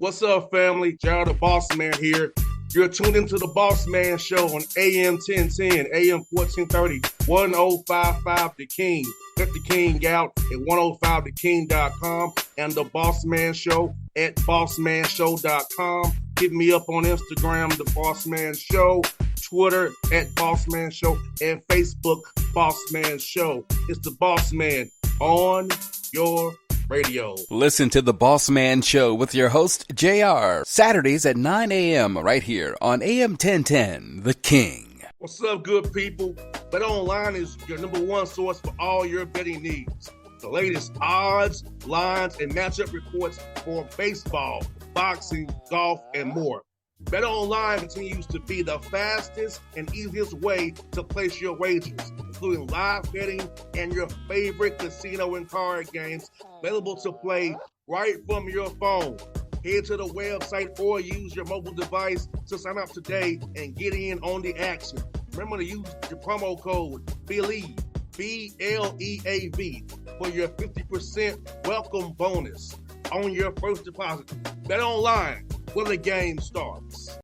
What's up, family? Gerald the Bossman here. You're tuned into the Bossman Show on AM 1010, AM 1430, 1055 The King. Check The King out at 105theking.com and the Bossman Show at bossmanshow.com. Hit me up on Instagram, The Bossman Show, Twitter at Bossman Show, and Facebook, Bossman Show. It's the Bossman on your radio. Listen to the Bossman Show with your host, JR, Saturdays at 9 a.m. right here on AM 1010, The King. What's up, good people? BetOnline is your number one source for all your betting needs. The latest odds, lines, and matchup reports for baseball, boxing, golf, and more. BetOnline continues to be the fastest and easiest way to place your wagers, including live betting and your favorite casino and card games available to play right from your phone. Head to the website or use your mobile device to sign up today and get in on the action. Remember to use your promo code BELIEVE, BLEAV, for your 50% welcome bonus on your first deposit. BetOnline, where the game starts.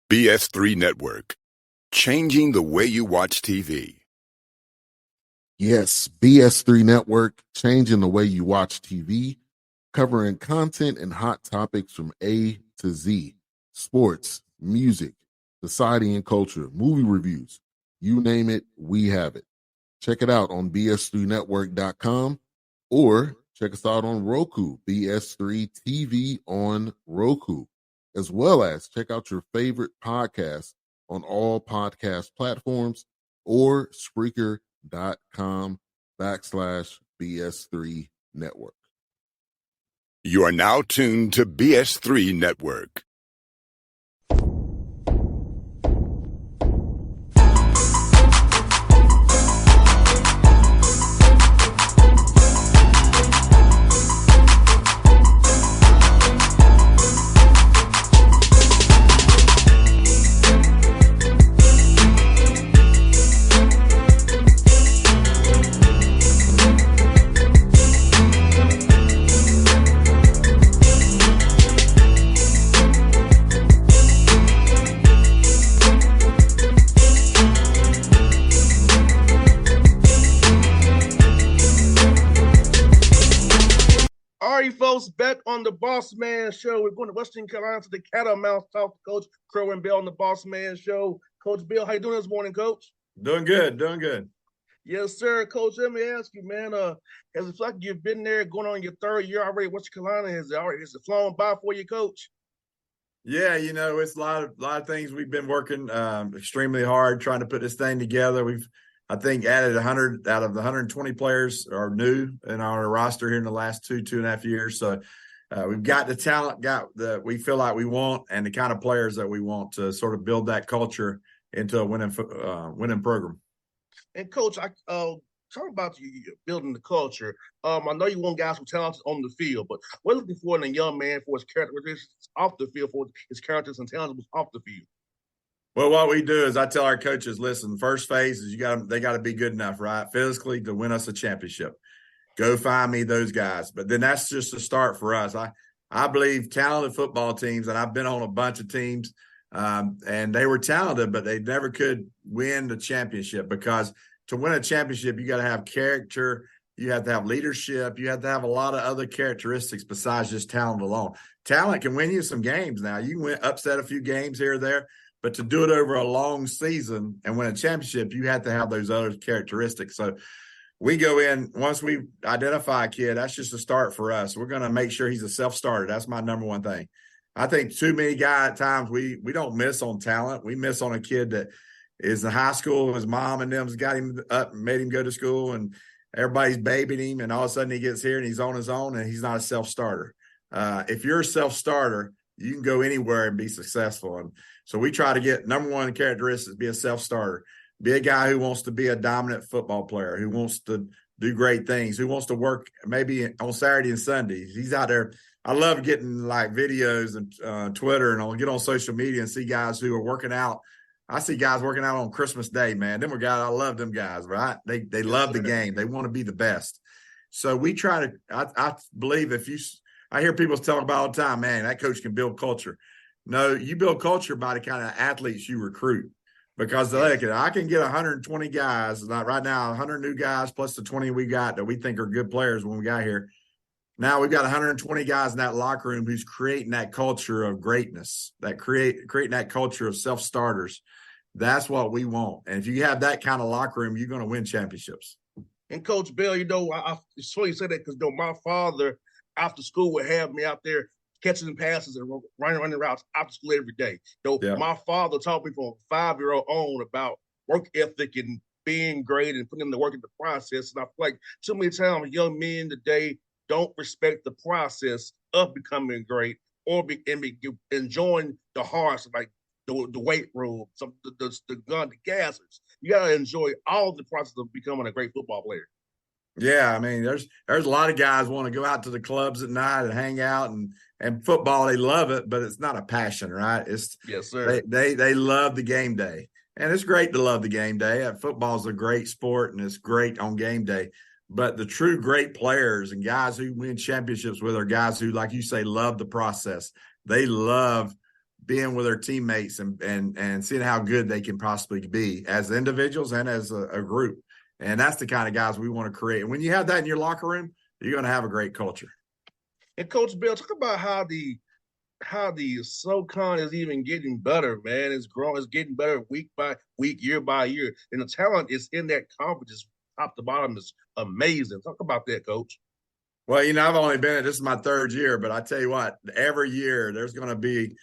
BS3 Network, changing the way you watch TV. Yes, BS3 Network, changing the way you watch TV, covering content and hot topics from A to Z, sports, music, society and culture, movie reviews, you name it, we have it. Check it out on bs3network.com or check us out on Roku, BS3 TV on Roku, as well as check out your favorite podcast on all podcast platforms or Spreaker.com/BS3 Network. You are now tuned to BS3 Network. Folks, back on the Bossman Show. We're going to Western Carolina to the Catamounts, talk to Coach Kerwin Bell on the Bossman Show. Coach Bill, how you doing this morning, Coach? Doing good. Yes, sir. Coach, let me ask you, man, has it felt like you've been there going on your third year already? Western Carolina, has it flown by for you, Coach? Yeah, it's a lot of things we've been working extremely hard trying to put this thing together. We've, I think, added 100 out of the 120 players are new in our roster here in the last two and a half years. So we've got the talent, that we feel like we want, and the kind of players that we want to sort of build that culture into a winning program. And Coach, talk about you building the culture. I know you want guys who are talented on the field, but we're looking for in a young man for his characteristics off the field, for his characters and talents off the field. Well, what we do is I tell our coaches, listen, first phase is they got to be good enough, right, physically to win us a championship. Go find me those guys. But then that's just a start for us. I believe talented football teams, and I've been on a bunch of teams, and they were talented, but they never could win the championship, because to win a championship, you got to have character, you have to have leadership, you have to have a lot of other characteristics besides just talent alone. Talent can win you some games now. You can upset a few games here or there, but to do it over a long season and win a championship, you have to have those other characteristics. So we go in, once we identify a kid, that's just a start for us. We're going to make sure he's a self-starter. That's my number one thing. I think too many at times we don't miss on talent. We miss on a kid that is in high school, his mom and them's got him up and made him go to school, and everybody's babying him, and all of a sudden he gets here and he's on his own and he's not a self-starter. If you're a self-starter, you can go anywhere and be successful. And so we try to get number one characteristics, be a self-starter, be a guy who wants to be a dominant football player, who wants to do great things, who wants to work maybe on Saturday and Sundays. He's out there. I love getting like videos and Twitter, and I'll get on social media and see guys who are working out. I see guys working out on Christmas Day, man. Them are guys, I love them guys, right? They love the game. They want to be the best. So we try to, I believe I hear people talk about all the time, man, that coach can build culture. No, you build culture by the kind of athletes you recruit. Because look, I can get 120 guys, not right now, 100 new guys plus the 20 we got that we think are good players when we got here. Now we've got 120 guys in that locker room who's creating that culture of greatness, that creating that culture of self-starters. That's what we want. And if you have that kind of locker room, you're going to win championships. And Coach Bell, it's funny you say that because my father after school would have me out there catching passes and running routes after school every day. My father taught me from a 5-year-old on about work ethic and being great and putting them to work in the process. And I feel like too many times young men today don't respect the process of becoming great or enjoying the hearts, like the weight room, the gun, the gassers. You got to enjoy all the process of becoming a great football player. Yeah, I mean, there's a lot of guys want to go out to the clubs at night and hang out, and football, they love it, but it's not a passion, right? Yes, sir. They love the game day, and it's great to love the game day. Football's a great sport, and it's great on game day. But the true great players and guys who win championships with are guys who, like you say, love the process. They love being with their teammates and seeing how good they can possibly be as individuals and as a group. And that's the kind of guys we want to create. And when you have that in your locker room, you're going to have a great culture. And Coach Bell, talk about how the SoCon is even getting better, man. It's growing, it's getting better week by week, year by year. And the talent is in that conference, top to bottom, is amazing. Talk about that, Coach. Well, I've only been at this is my 3rd year, but I tell you what, every year there's going to be,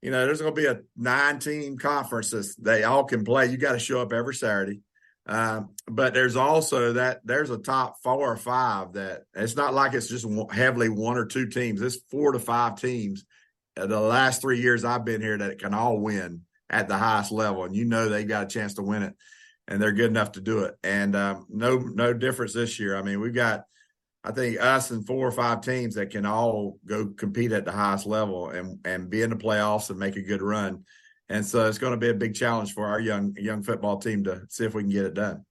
there's going to be a 9-team conference that they all can play. You got to show up every Saturday. But there's also there's a top 4 or 5 that it's not like it's just heavily 1 or 2 teams. It's 4 to 5 teams. The last 3 years I've been here that can all win at the highest level, and they've got a chance to win it, and they're good enough to do it. And no difference this year. I mean, we've got, I think, us and 4 or 5 teams that can all go compete at the highest level and be in the playoffs and make a good run. And so it's going to be a big challenge for our young football team to see if we can get it done.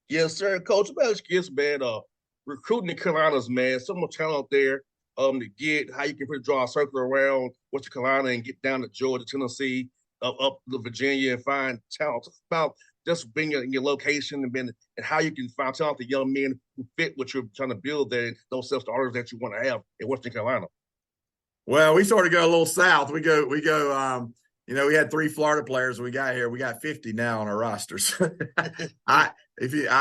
Yes, sir. Coach, about this, man, recruiting the Carolinas, man, so much talent there to get, how you can draw a circle around Western Carolina and get down to Georgia, Tennessee, up to Virginia and find talent. Talk about just being in your location and how you can find talented young men who fit what you're trying to build there and those self-starters that you want to have in Western Carolina. Well, we sort of go a little south. We go we had 3 Florida players when we got here. We got 50 now on our rosters. I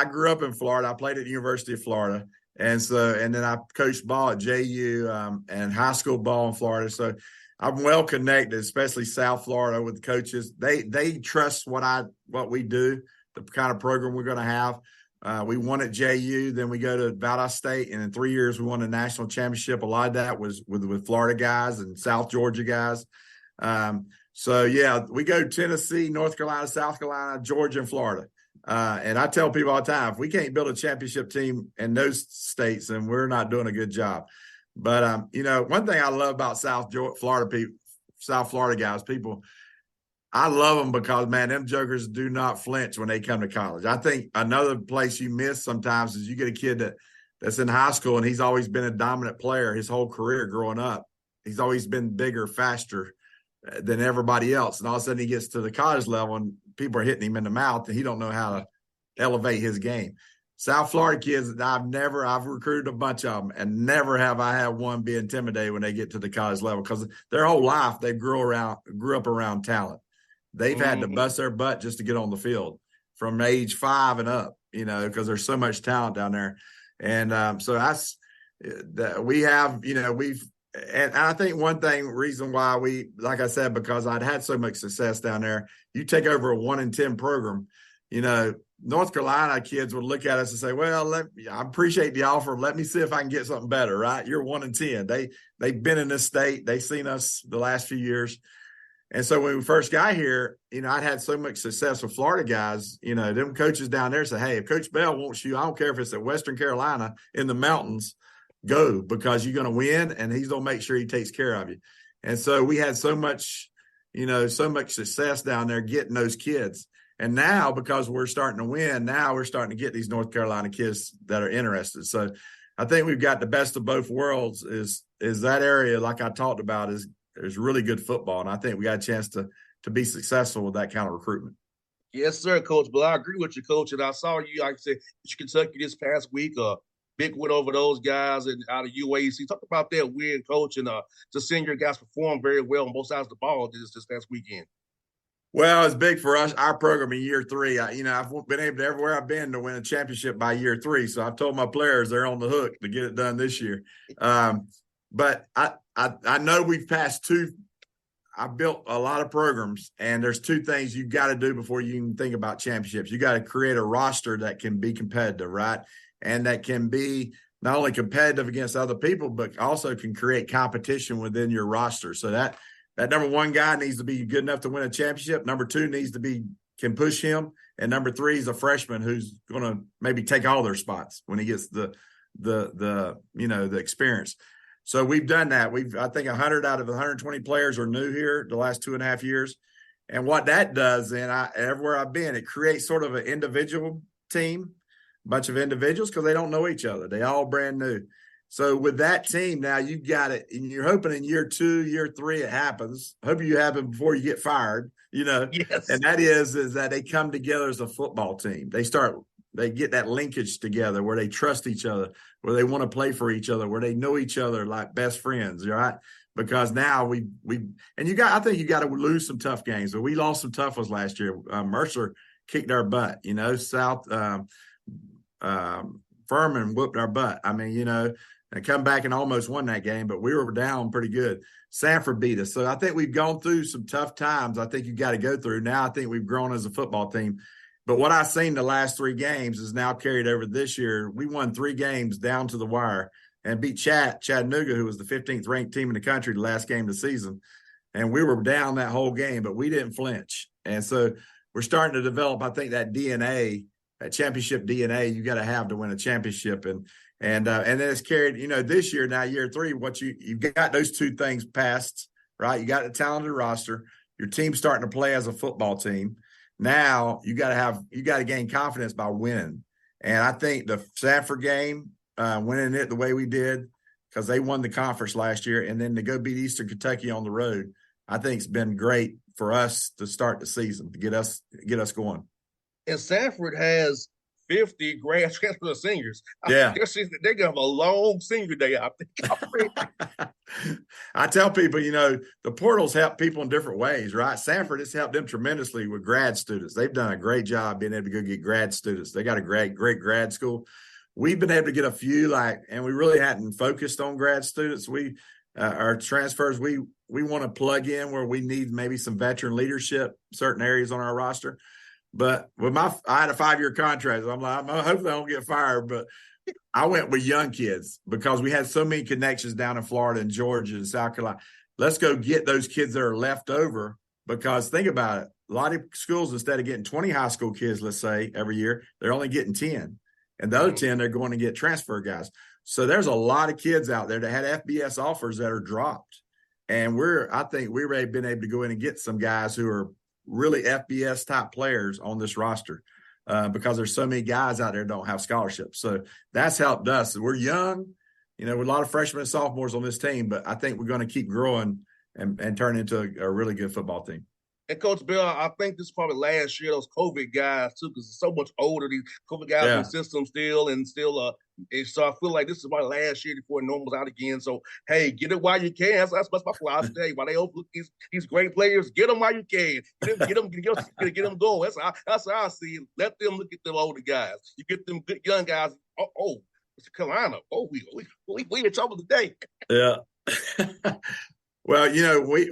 grew up in Florida. I played at the University of Florida. And then I coached ball at JU and high school ball in Florida. So I'm well connected, especially South Florida with the coaches. They trust what we do, the kind of program we're going to have. We won at JU, then we go to Valdosta State, and in 3 years we won a national championship. A lot of that was with Florida guys and South Georgia guys. So, yeah, we go Tennessee, North Carolina, South Carolina, Georgia, and Florida. And I tell people all the time, if we can't build a championship team in those states, then we're not doing a good job. But, one thing I love about South Florida guys, I love them because, man, them jokers do not flinch when they come to college. I think another place you miss sometimes is you get a kid that's in high school and he's always been a dominant player his whole career growing up. He's always been bigger, faster than everybody else. And all of a sudden he gets to the college level and people are hitting him in the mouth and he don't know how to elevate his game. South Florida kids, I've recruited a bunch of them, and never have I had one be intimidated when they get to the college level because their whole life they grew up around talent. They've had to bust their butt just to get on the field from age 5 and up, because there's so much talent down there. And so that's that we have, and I think reason why like I said, because I'd had so much success down there, you take over a 1-10 program, North Carolina kids would look at us and say, well, I appreciate the offer. Let me see if I can get something better, right? You're 1-10. They've been in this state. They've seen us the last few years. And so when we first got here, I'd had so much success with Florida guys, them coaches down there say, hey, if Coach Bell wants you, I don't care if it's at Western Carolina in the mountains, go, because you're going to win and he's going to make sure he takes care of you. And so we had so much success down there getting those kids. And now, because we're starting to win, now we're starting to get these North Carolina kids that are interested. So I think we've got the best of both worlds is that area, like I talked about, is really good football, and I think we got a chance to be successful with that kind of recruitment. Yes, sir, Coach. But I agree with you, Coach. And I saw you, like I said, Kentucky this past week. Big win over those guys and out of UAC. Talk about that win, Coach, and just seeing your guys perform very well on both sides of the ball this past weekend. Well, it's big for us, our program in year 3. I've been able to everywhere I've been to win a championship by year 3. So I've told my players they're on the hook to get it done this year. But I know we've passed 2. I built a lot of programs, and there's 2 things you got to do before you can think about championships. You got to create a roster that can be competitive, right? And that can be not only competitive against other people, but also can create competition within your roster. So that number 1 guy needs to be good enough to win a championship. Number 2 needs to can push him. And number 3 is a freshman who's going to maybe take all their spots when he gets the experience. So we've done that. I think 100 out of 120 players are new here the last 2.5 years. And what that does, and everywhere I've been, it creates sort of an individual team, a bunch of individuals, because they don't know each other. They all brand new. So with that team now, you've got it, and you're hoping in year 2, year 3 it happens. Hoping you happen before you get fired, Yes. And that is that they come together as a football team. They get that linkage together where they trust each other, where they want to play for each other, where they know each other like best friends, right? Because now I think you got to lose some tough games, but we lost some tough ones last year. Mercer kicked our butt, South Furman whooped our butt. I mean, and come back and almost won that game, but we were down pretty good. Sanford beat us. So I think we've gone through some tough times. I think you got to go through. Now I think we've grown as a football team. But what I've seen the last 3 games is now carried over this year. We won 3 games down to the wire and beat Chattanooga, who was the 15th ranked team in the country, the last game of the season. And we were down that whole game, but we didn't flinch. And so we're starting to develop, I think, that DNA, that championship DNA you got to have to win a championship. And then it's carried, this year, now year 3, you've got those 2 things passed, right? You got a talented roster. Your team's starting to play as a football team. Now you got to gain confidence by winning. And I think the Sanford game, winning it the way we did, because they won the conference last year, and then to go beat Eastern Kentucky on the road, I think it's been great for us to start the season, to get us going. And Sanford has 50 grad transfer seniors. Yeah. They're going to have a long senior day, I think. I tell people, the portals help people in different ways, right? Sanford has helped them tremendously with grad students. They've done a great job being able to go get grad students. They got a great grad school. We've been able to get a few, and we really hadn't focused on grad students. Our transfers, we want to plug in where we need maybe some veteran leadership, certain areas on our roster. But I had a 5-year contract. So I'm like, hopefully I don't get fired. But I went with young kids because we had so many connections down in Florida and Georgia and South Carolina. Let's go get those kids that are left over, because think about it. A lot of schools, instead of getting 20 high school kids, let's say, every year, they're only getting 10. And the other 10, they're going to get transfer guys. So there's a lot of kids out there that had FBS offers that are dropped. And I think we've been able to go in and get some guys who are really FBS type players on this roster, because there's so many guys out there that don't have scholarships. So that's helped us. We're young, with a lot of freshmen and sophomores on this team, but I think we're going to keep growing and turn into a really good football team. And Coach Bill, I think this is probably last year, those COVID guys too, because they're so much older. These COVID guys in the system still. So I feel like this is my last year before normal's out again. So hey, get it while you can. That's my philosophy. While they overlook these great players, get them while you can. Get them going. That's how I see it. Let them look at them older guys. You get them good young guys. Oh, Mr. Carolina. Oh, we in trouble today. Yeah. Well,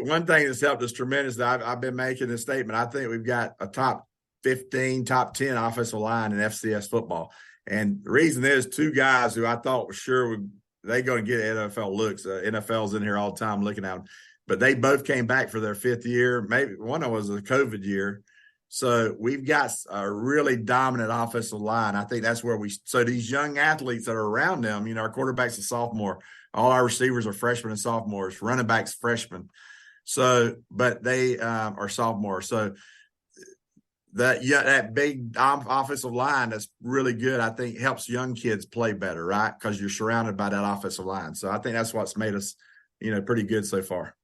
one thing that's helped us tremendously, I've been making this statement. I think we've got a top 15, top 10 offensive line in FCS football. And the reason is 2 guys who I thought were sure they're going to get NFL looks. NFL's in here all the time looking at them. But they both came back for their 5th year. Maybe one of them was a COVID year. So we've got a really dominant offensive line. I think that's where so these young athletes that are around them, our quarterback's a sophomore. All our receivers are freshmen and sophomores, running backs, freshmen. So, but they are sophomores. So that big offensive line that's really good, I think helps young kids play better, right? Because you're surrounded by that offensive line. So I think that's what's made us, pretty good so far.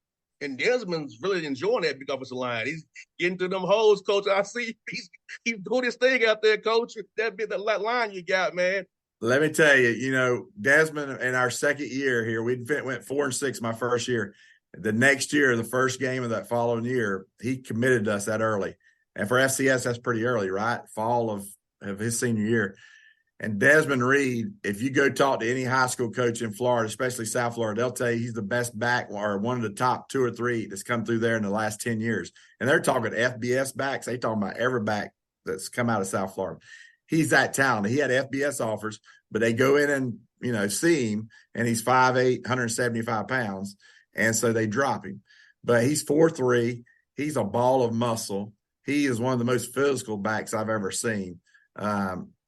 And Desmond's really enjoying that big offensive line. He's getting to them holes, Coach. I see he's doing his thing out there, Coach. That line you got, man. Let me tell you, Desmond in our second year here, we went 4-6 my first year. The next year, the first game of that following year, he committed to us that early. And for FCS, that's pretty early, right? Fall of his senior year. And Desmond Reed, if you go talk to any high school coach in Florida, especially South Florida, they'll tell you he's the best back or one of the top 2 or 3 that's come through there in the last 10 years. And they're talking FBS backs. They talking about every back that's come out of South Florida. He's that talented. He had FBS offers, but they go in and, see him, and he's 5'8", 175 pounds. And so they drop him. But he's 4'3". He's a ball of muscle. He is one of the most physical backs I've ever seen.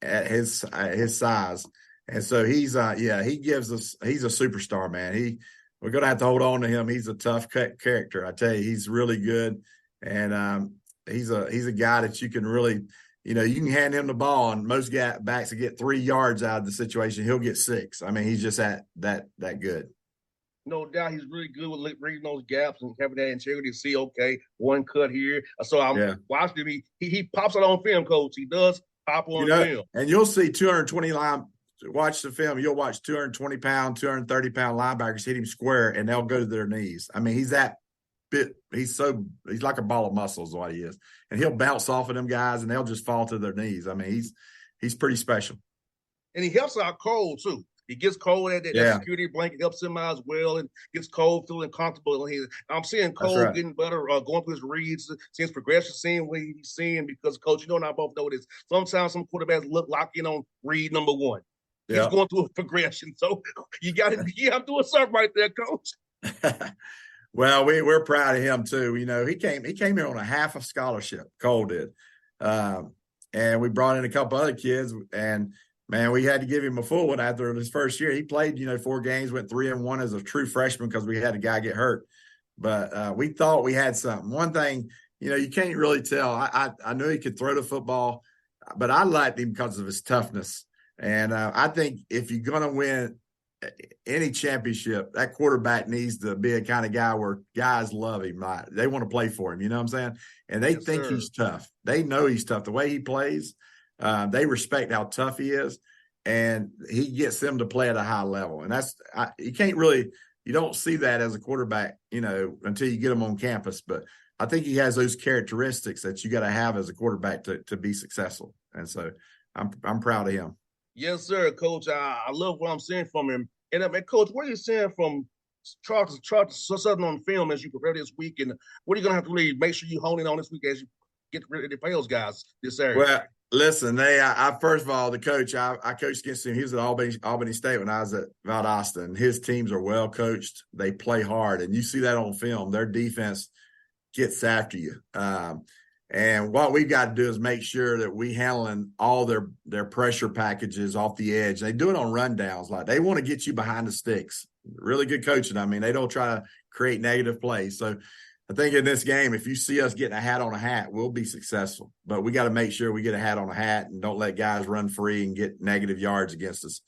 At his size. And so he's he gives us, he's a superstar, man. We're going to have to hold on to him. He's a tough character. I tell you, he's really good. And he's a guy that you can really, you can hand him the ball, and most backs that get 3 yards out of the situation, he'll get 6. I mean, he's just that good. No doubt he's really good with reading those gaps and having that integrity to see, okay, one cut here. So I'm watching him. He pops it on film, Coach. He does pop on film. And you'll see 220 watch the film. You'll watch 220-pound, 230-pound linebackers hit him square, and they'll go to their knees. I mean, he's that bit. He's like a ball of muscle is what he is. And he'll bounce off of them guys, and they'll just fall to their knees. I mean, he's pretty special. And he helps out cold, too. He gets cold at that security blanket, helps him out as well, and gets cold, feeling comfortable. I'm seeing Cole getting better, going through his reads, seeing his progression, seeing what he's seeing, because, Coach, and I both know this. Sometimes some quarterbacks lock in on read number 1. He's going through a progression. So you got to do something right there, Coach. Well, we're proud of him, too. He came here on a half a scholarship, Cole did. And we brought in a couple other kids, and – man, we had to give him a full one after his first year. He played, 4 games, went 3-1 as a true freshman because we had a guy get hurt. But we thought we had something. One thing, you can't really tell. I knew he could throw the football, but I liked him because of his toughness. And I think if you're going to win any championship, that quarterback needs to be a kind of guy where guys love him. Right? They want to play for him, you know what I'm saying? And they think he's tough. They know he's tough. The way he plays, they respect how tough he is, and he gets them to play at a high level. And you don't see that as a quarterback, until you get him on campus. But I think he has those characteristics that you got to have as a quarterback to be successful. And so I'm proud of him. Yes, sir, Coach. I love what I'm seeing from him. And Coach, what are you seeing from Charles Southern on film as you prepare this week? And what are you going to have to really make sure you hone in on this week as you get ready to play those guys this area? Well, listen, I first of all, the coach, I coached against him. He was at Albany State when I was at Valdosta, and his teams are well coached. They play hard, and you see that on film. Their defense gets after you. And what we've got to do is make sure that we handling all their pressure packages off the edge. They do it on rundowns. Like, they want to get you behind the sticks. Really good coaching. I mean, they don't try to create negative plays. So I think in this game, if you see us getting a hat on a hat, we'll be successful. But we got to make sure we get a hat on a hat and don't let guys run free and get negative yards against us,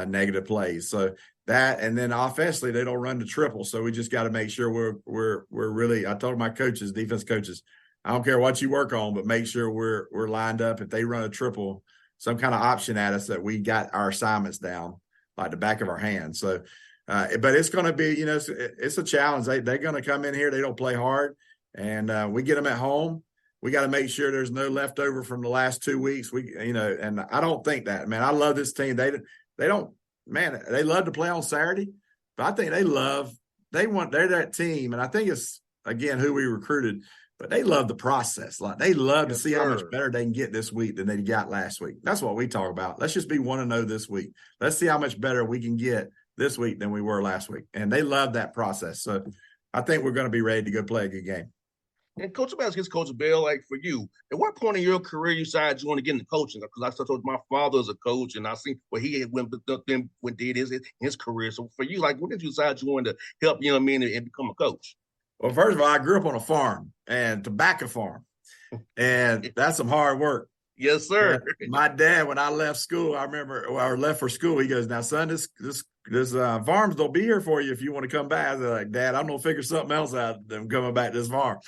negative plays. So that, and then offensively, they don't run the triple. So we just got to make sure we're really. I told my coaches, defense coaches, I don't care what you work on, but make sure we're lined up. If they run a triple, some kind of option at us, that we got our assignments down like the back of our hand. So. But it's going to be, it's a challenge. They're going to come in here. They don't play hard, and we get them at home. We got to make sure there's no leftover from the last 2 weeks. And I don't think that, man. I love this team. They love to play on Saturday, but I think they're that team. And I think it's, again, who we recruited, but they love the process. Like, they love to see how much better they can get this week than they got last week. That's what we talk about. Let's just be 1-0 this week. Let's see how much better we can get this week than we were last week. And they love that process. So I think we're going to be ready to go play a good game. And Coach Bass gets Coach Bell, like, for you, at what point in your career you decided you want to get into coaching? Because I told my father's a coach, and I seen what he had did his career. So for you, like, when did you decide you wanted to help young men and become a coach? Well, first of all, I grew up on a farm, and tobacco farm. And that's some hard work. Yes, sir. And my dad, when I left school, I remember, or left for school, he goes, "Now, son, this farms don't be here for you if you want to come back." I was like, "Dad, I'm gonna figure something else out than coming back to this farm.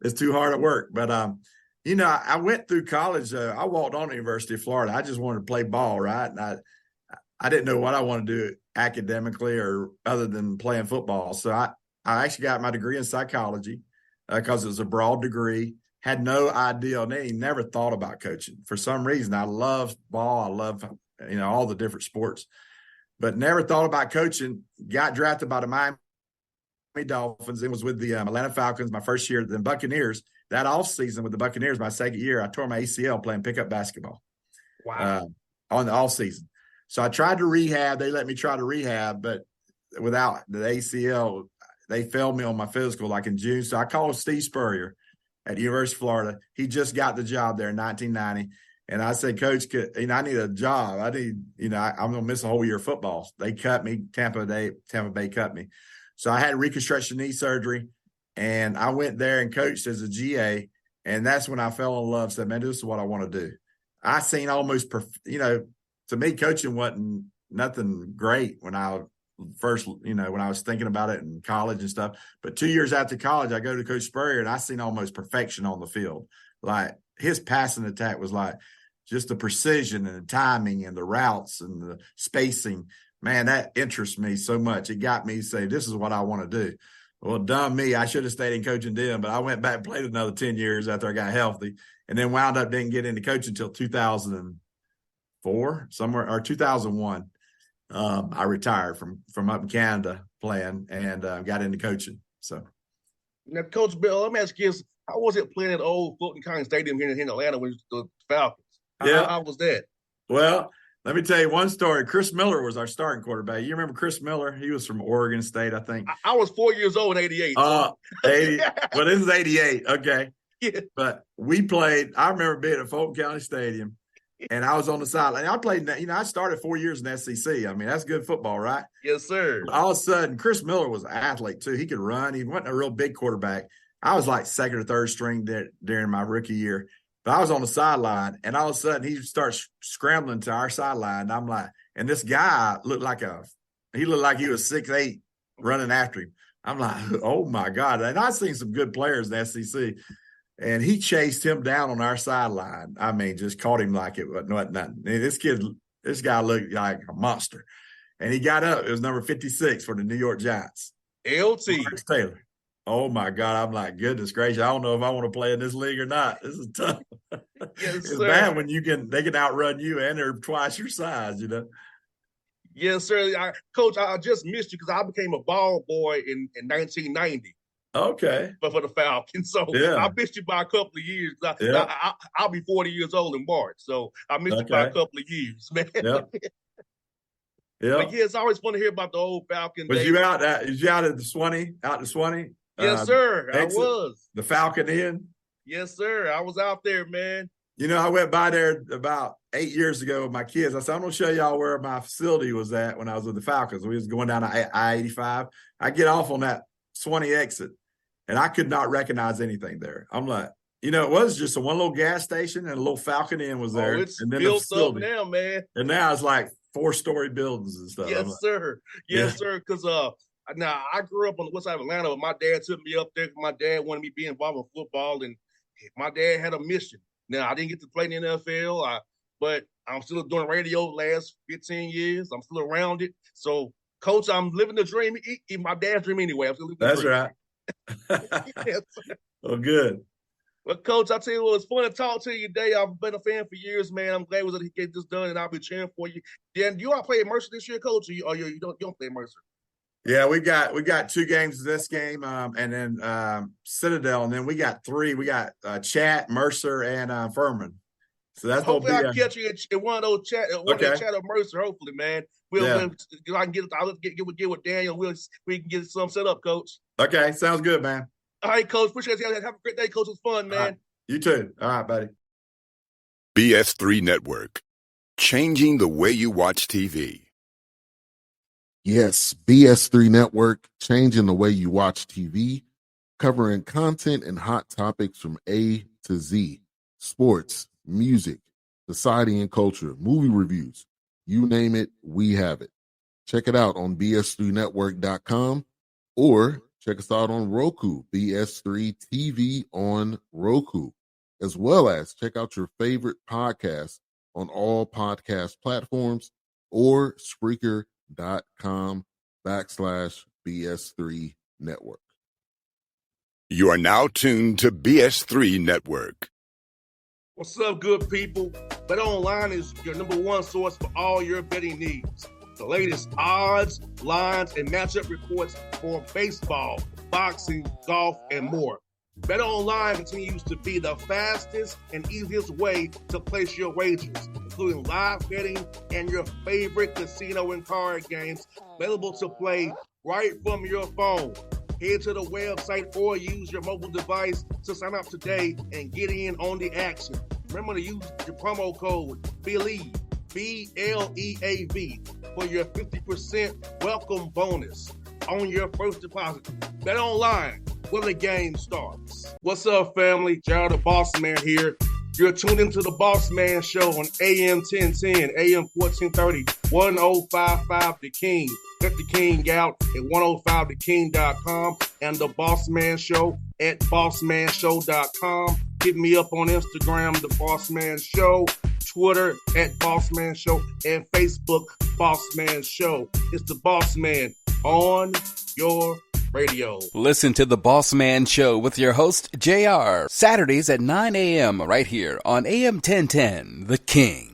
It's too hard at work." But I went through college. I walked on the University of Florida. I just wanted to play ball, right? And I didn't know what I wanted to do academically or other than playing football. So I actually got my degree in psychology because it was a broad degree. Had no idea, and never thought about coaching. For some reason, I love ball. I love, all the different sports, but never thought about coaching. Got drafted by the Miami Dolphins and was with the Atlanta Falcons my first year. Then Buccaneers. That offseason with the Buccaneers, my second year, I tore my ACL playing pickup basketball. Wow. On the offseason. So I tried to rehab. They let me try to rehab, but without the ACL, they failed me on my physical like in June. So I called Steve Spurrier at the University of Florida. He just got the job there in 1990. And I said, "Coach, I need a job. I'm going to miss a whole year of football." They cut me. Tampa Bay cut me. So I had reconstruction knee surgery, and I went there and coached as a GA. And that's when I fell in love. Said, "Man, this is what I want to do." I seen almost, to me, coaching wasn't nothing great when I first, when I was thinking about it in college and stuff. But 2 years after college, I go to Coach Spurrier, and I seen almost perfection on the field. Like his passing attack was like just the precision and the timing and the routes and the spacing. Man, that interests me so much. It got me to say, this is what I want to do. Well, dumb me. I should have stayed in coaching then, but I went back and played another 10 years after I got healthy, and then wound up didn't get into coaching until 2004, somewhere, or 2001. I retired from up in Canada playing and got into coaching. So now, Coach Bill, let me ask you this. How was it playing at old Fulton County Stadium here in Atlanta with the Falcons? How was that? Well, let me tell you one story. Chris Miller was our starting quarterback. You remember Chris Miller? He was from Oregon State, I think. I was 4 years old in 88. 80. Well, this is 88. Okay. Yeah. But we played, I remember being at Fulton County Stadium, and I was on the sideline. I played, I started 4 years in the SEC. I mean, that's good football, right? Yes, sir. All of a sudden, Chris Miller was an athlete, too. He could run. He wasn't a real big quarterback. I was like second or third string during my rookie year. But I was on the sideline, and all of a sudden, he starts scrambling to our sideline. I'm like, and this guy looked like he was 6'8", running after him. I'm like, oh, my God. And I've seen some good players in the SEC. And he chased him down on our sideline. I mean, just caught him like it wasn't nothing. This guy looked like a monster. And he got up. It was number 56 for the New York Giants. LT. Marcus Taylor. Oh, my God. I'm like, goodness gracious. I don't know if I want to play in this league or not. This is tough. Yes, it's sir. bad when they can outrun you and they're twice your size, Yes, sir. Coach, I just missed you because I became a ball boy in 1990. Okay. But for the Falcons. So yeah. I missed you by a couple of years. I'll be 40 years old in March. So I missed you by a couple of years, man. Yep. But yeah, it's always fun to hear about the old Falcon. Was you out at the Swanee? Out to Swanee? Yes, sir. Exit, I was. The Falcon Inn? Yes, sir. I was out there, man. I went by there about 8 years ago with my kids. I said, I'm going to show y'all where my facility was at when I was with the Falcons. We was going down I-85. I get off on that Swanee exit, and I could not recognize anything there. I'm like, it was just one little gas station and a little Falcon Inn was there. It's and then built up now, man. And now it's like 4-story buildings and stuff. Yes, sir. Yes, sir. Because now I grew up on the west side of Atlanta, but my dad took me up there because my dad wanted me to be involved in football, and my dad had a mission. Now, I didn't get to play in the NFL, but I'm still doing radio the last 15 years. I'm still around it. So, Coach, I'm living the dream. My dad's dream anyway. I'm still living the dream. That's right. Yes. Well, good. Well, Coach, I tell you what, it's fun to talk to you today. I've been a fan for years, man. I'm glad he get this done, and I'll be cheering for you. Then you all play at Mercer this year, Coach, or you don't play at Mercer? Yeah, we got 2 games this game, and then Citadel, and then we got 3. We got Chat, Mercer, and Furman. So that's hopefully I'll catch you in one of those chat of Mercer. Hopefully, man. I can get with Daniel. We can get some set up, Coach. Okay, sounds good, man. All right, Coach. Appreciate you. Have a great day, Coach. It was fun, man. Right. You too. All right, buddy. BS3 Network, changing the way you watch TV. Yes, BS3 Network, changing the way you watch TV, covering content and hot topics from A to Z. Sports, music, society and culture, movie reviews. You name it, we have it. Check it out on bs3network.com or check us out on Roku, BS3 TV on Roku, as well as check out your favorite podcast on all podcast platforms or Spreaker.com/BS3 Network. You are now tuned to BS3 Network. What's up, good people? BetOnline is your number one source for all your betting needs. The latest odds, lines, and matchup reports for baseball, boxing, golf, and more. BetOnline continues to be the fastest and easiest way to place your wagers, including live betting and your favorite casino and card games available to play right from your phone. Head to the website or use your mobile device to sign up today and get in on the action. Remember to use your promo code BELIEVE, BLEAV, for your 50% welcome bonus on your first deposit. Bet online where the game starts. What's up, family? Jared the Bossman here. You're tuned into the Bossman Show on AM 1010, AM 1430, 1055 The King. Check The King out at 105theking.com and the Bossman Show at bossmanshow.com. Hit me up on Instagram, The Bossman Show, Twitter at Bossman Show, and Facebook, Bossman Show. It's the Bossman on your radio. Listen to The Bossman Show with your host, JR, Saturdays at 9 a.m. right here on AM 1010, The King.